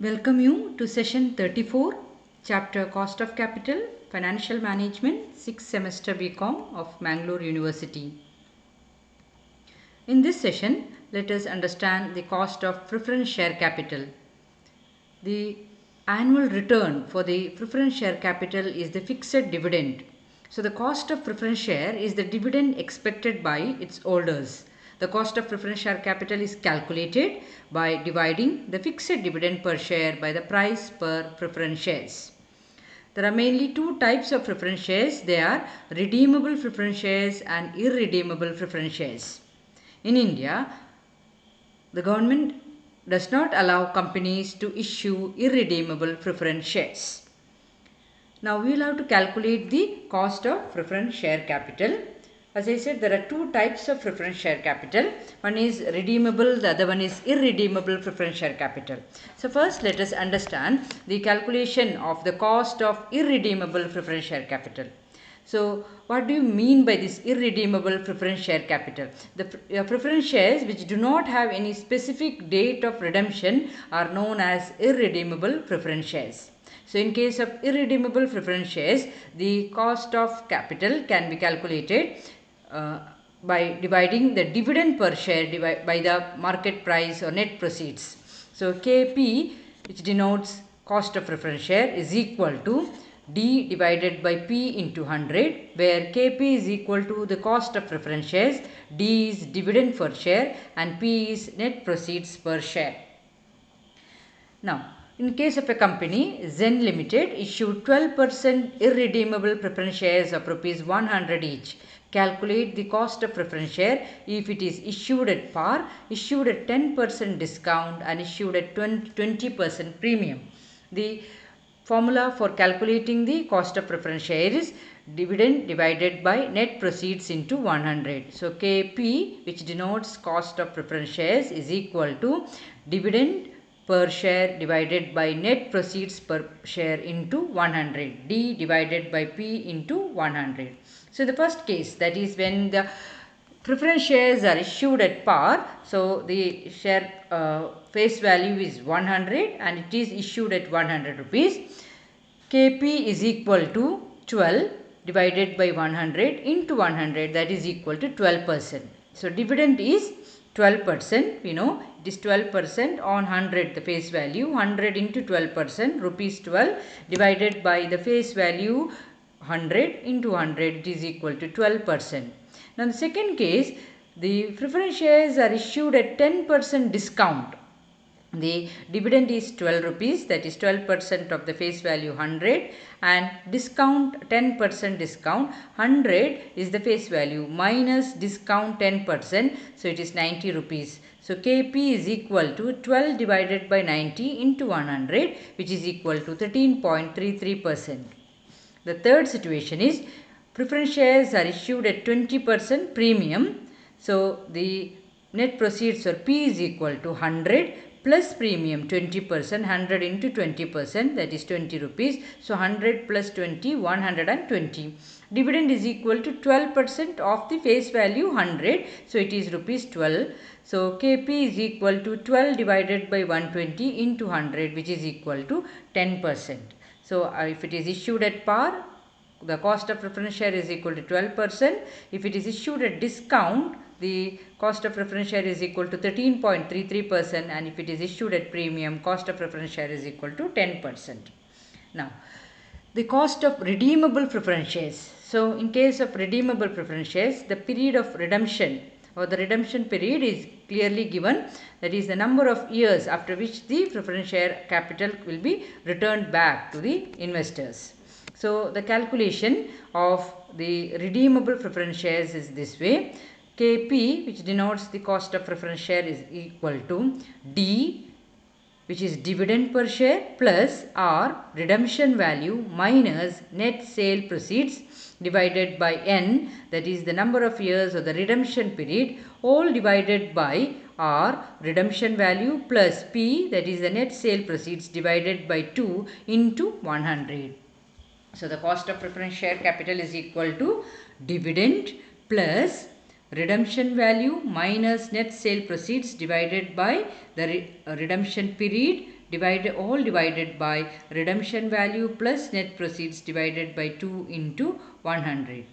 Welcome you to session 34, chapter Cost of Capital, Financial Management, 6th semester BCom of Mangalore University. In this session, let us understand the cost of preference share capital. The annual return for the preference share capital is the fixed dividend. So the cost of preference share is the dividend expected by its holders. The cost of preference share capital is calculated by dividing the fixed dividend per share by the price per preference shares. There are mainly two types of preference shares. They are redeemable preference shares and irredeemable preference shares. In India, the government does not allow companies to issue irredeemable preference shares. Now we will have to calculate the cost of preference share capital. As I said, there are two types of preference share capital. One is redeemable, the other one is irredeemable preference share capital. So first let us understand the calculation of the cost of irredeemable preference share capital. So what do you mean by this irredeemable preference share capital? The preference shares which do not have any specific date of redemption are known as irredeemable preference shares. So in case of irredeemable preference shares, the cost of capital can be calculated by dividing the dividend per share by the market price or net proceeds. So KP, which denotes cost of preference share, is equal to D divided by P into 100, where KP is equal to the cost of preference shares, D is dividend per share and P is net proceeds per share. Now, in case of a company, Zen Limited issued 12% irredeemable preference shares of rupees 100 each. Calculate the cost of preference share if it is issued at par, issued at 10% discount and issued at 20% premium. The formula for calculating the cost of preference share is dividend divided by net proceeds into 100. So KP, which denotes cost of preference shares, is equal to dividend per share divided by net proceeds per share into 100. D divided by P into 100. So the first case, that is when the preference shares are issued at par. So the share face value is 100 and it is issued at 100 rupees. KP is equal to 12 divided by 100 into 100, that is equal to 12%. So dividend is 12%, we know it is 12% on 100 the face value, 100 into 12%, rupees 12 divided by the face value 100 into 100, it is equal to 12%. Now in the second case, the preference shares are issued at 10% discount. The dividend is 12 rupees, that is 12% of the face value 100, and discount 10% discount, 100 is the face value minus discount 10%, so it is 90 rupees. So KP is equal to 12 divided by 90 into 100, which is equal to 13.33%. The third situation is preference shares are issued at 20% premium. So the net proceeds for P is equal to 100 plus premium 20%, 100 into 20%, that is 20 rupees. So 100 plus 20, 120. Dividend is equal to 12% of the face value 100. So it is rupees 12. So KP is equal to 12 divided by 120 into 100, which is equal to 10%. So if it is issued at par, the cost of preference share is equal to 12%. If it is issued at discount, the cost of preference share is equal to 13.33%, and if it is issued at premium, cost of preference share is equal to 10%. Now, the cost of redeemable preference shares. So in case of redeemable preference shares, the period of redemption or the redemption period is clearly given, that is the number of years after which the preference share capital will be returned back to the investors. So the calculation of the redeemable preference shares is this way. KP, which denotes the cost of preference share, is equal to D, which is dividend per share, plus R, redemption value, minus net sale proceeds divided by N, that is the number of years of the redemption period, all divided by R, redemption value, plus P, that is the net sale proceeds, divided by 2 into 100. So the cost of preference share capital is equal to dividend plus redemption value minus net sale proceeds divided by the redemption period divided by redemption value plus net proceeds divided by 2 into 100.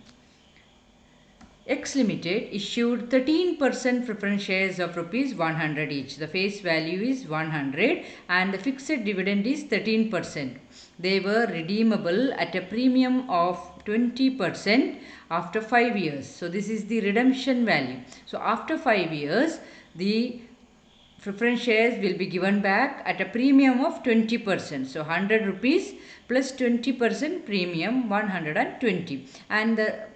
X Limited issued 13% preference shares of rupees 100 each. The face value is 100 and the fixed dividend is 13%. They were redeemable at a premium of 20% after 5 years. So this is the redemption value. So after 5 years, the preference shares will be given back at a premium of 20%. So 100 rupees plus 20% premium 120. And the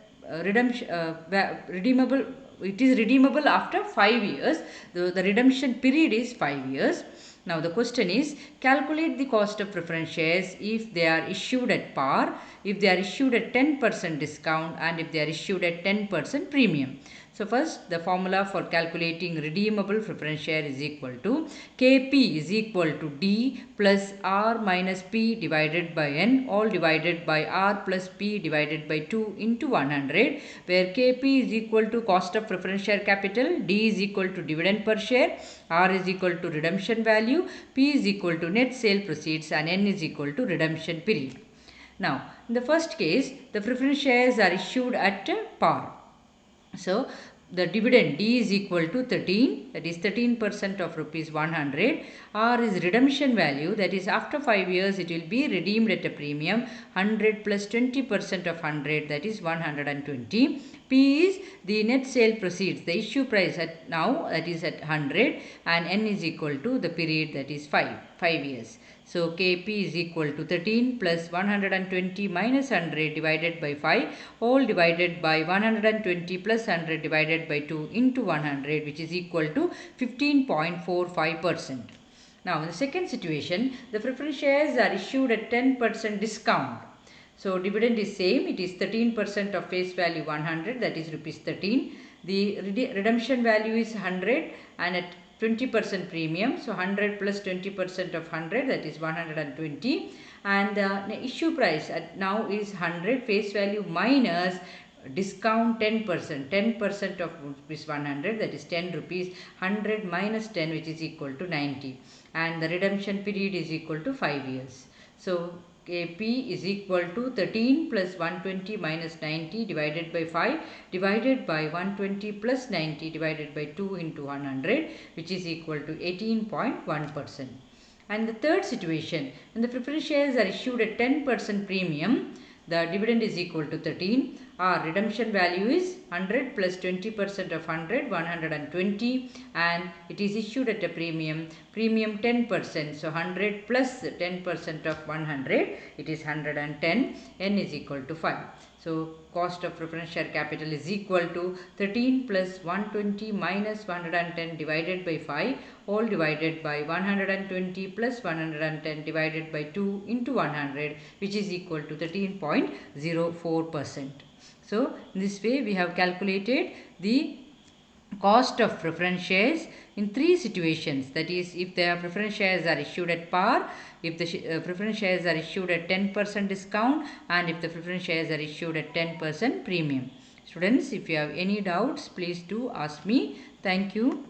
redeemable, it is redeemable after 5 years. The redemption period is 5 years. Now the question is, calculate the cost of preference shares if they are issued at par, if they are issued at 10% discount, and if they are issued at 10% premium. So first, the formula for calculating redeemable preference share is equal to Kp is equal to D plus R minus P divided by N, all divided by R plus P divided by 2 into 100, where Kp is equal to cost of preference share capital, D is equal to dividend per share, R is equal to redemption value, P is equal to net sale proceeds, and N is equal to redemption period. Now, in the first case, the preference shares are issued at par. So, the dividend D is equal to 13, that is 13% of rupees 100. R is redemption value, that is after 5 years it will be redeemed at a premium 100 plus 20% of 100, that is 120. P is the net sale proceeds, the issue price at now, that is at 100, and N is equal to the period, that is 5 years. So Kp is equal to 13 plus 120 minus 100 divided by 5, all divided by 120 plus 100 divided by 2 into 100, which is equal to 15.45%. Now in the second situation, the preference shares are issued at 10% discount. So dividend is same, it is 13% of face value 100, that is rupees 13. The redemption value is 100 and at 20% premium. So 100 plus 20% of 100, that is 120. And the issue price at now is 100, face value minus discount 10%. 10% of rupees 100, that is 10 rupees. 100 minus 10, which is equal to 90. And the redemption period is equal to 5 years. So Kp is equal to 13 plus 120 minus 90 divided by 5 divided by 120 plus 90 divided by 2 into 100, which is equal to 18.1%. And the third situation, when the preference shares are issued at 10% premium, the dividend is equal to 13. Our redemption value is 100 plus 20% of 100, 120, and it is issued at a premium 10%. So 100 plus 10% of 100, it is 110. N is equal to 5. So cost of preference share capital is equal to 13 plus 120 minus 110 divided by 5, all divided by 120 plus 110 divided by 2 into 100, which is equal to 13.04%. So in this way we have calculated the cost of preference shares in 3 situations, that is if the preference shares are issued at par, if the preference shares are issued at 10% discount, and if the preference shares are issued at 10% premium. Students, if you have any doubts, please do ask me. Thank you.